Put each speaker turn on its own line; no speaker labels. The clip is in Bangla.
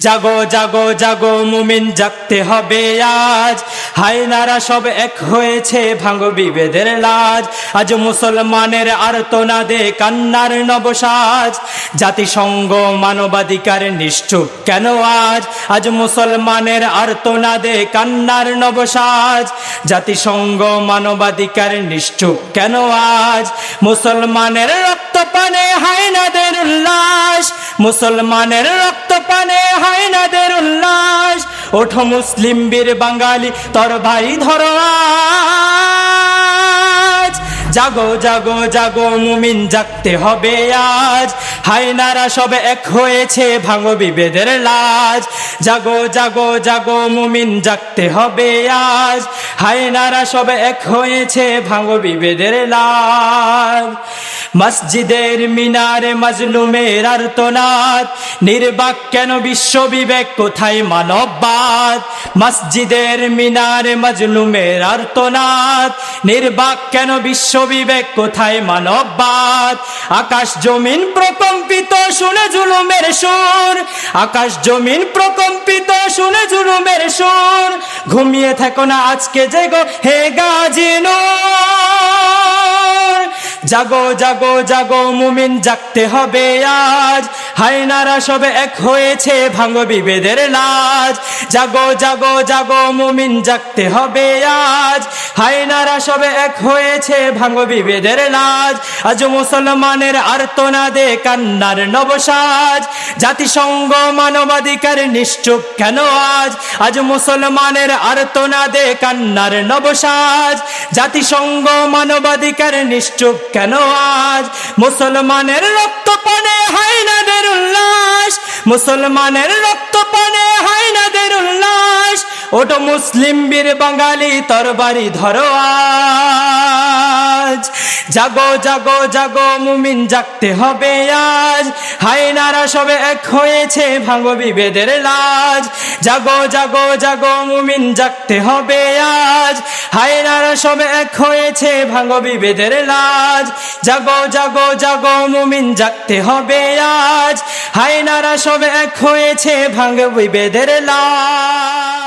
জাগো জাগো জাগো মুমিন, জাগতে হবে আজ। হায়নারা সব এক হয়েছে, ভাঙো বিভেদের লাজ। আজ মুসলমানের আর্তনাদে কান্নার নবসাজ। জাতিসংঘ মানবাধিকার নিশ্চুপ কেন আজ? আজ মুসলমানের আর্তনাদে কান্নার নবসাজ। জাতিসংঘ মানবাধিকার নিশ্চুপ কেন আজ? মুসলমানের রক্ত পানে হায়নাদের উল্লাস, মুসলমানের রক্ত পানে হায়নাদের উল্লাস। ওঠো মুসলিম বীর বাঙালি, তরবারি ধরো আজ। জাগো জাগো জাগো মুমিন, জাগতে হবে আজ। হায়নারা সব এক হয়েছে, ভাঙো বিভেদের লাজ। জাগো জাগো জাগো মুমিন, জাগতে হবে আজ। হায়নারা সব এক হয়েছে, ভাঙো বিভেদের লাজ। মসজিদের মিনারে মাজলুমের আর্তনাদ, নির্বাক কেন বিশ্ব বিবেক, কোথায় মানববাদ? মসজিদের মিনারে মাজলুমের আর্তনাদ, নির্বাক কেন বিশ্ব বিবেক, কোথায় মানববাদ? আকাশ জমিন প্রকম্পিত শুনে জুলুমের সুর, আকাশ জমিন প্রকম্পিত শুনে জুলুমের সুর। ঘুমিয়ে থেকো না, আজকে জেগো হে গাজী নূর। জাগো জাগো জাগো মুমিন, জাগতে হবে আজ। হায়নারা সব এক হয়েছে, ভাঙো বিভেদের লাজ। জাগো জাগো জাগো মুমিন, জাগতে হবে আজ। হায়নারা সব এক হয়েছে, ভাঙো বিভেদের লাজ। আজ মুসলমানের আর্তনাদে কান্নার নবসাজ। জাতিসংঘ মানবাধিকার নিশ্চুপ কেন আজ? আজ মুসলমানের আর্তনাদে কান্নার নবসাজ। জাতিসংঘ মানবাধিকার নিশ্চুপ কেন আজ? মুসলমানের রক্ত পানে হায়নাদের উল্লাস, মুসলমানের রক্ত পানে হায়নাদের উল্লাস। ওটো মুসলিম বীর বাঙালি, তরবারি ধরো আজ। জাগো জাগো জাগো মুমিন, জাগতে হবে আজ। হায়নারা সবে এক হয়েছে, ভাঙো বিভেদের লাজ। জাগো জাগো জাগো মুমিন, জাগতে হবে আজ। হায়নারা সবে এক হয়েছে, ভাঙো বিভেদের লাজ। জাগো জাগো জাগো মুমিন, জাগতে হবে আজ। হায়নারা সবে এক হয়েছে, ভাঙো বিভেদের লাজ।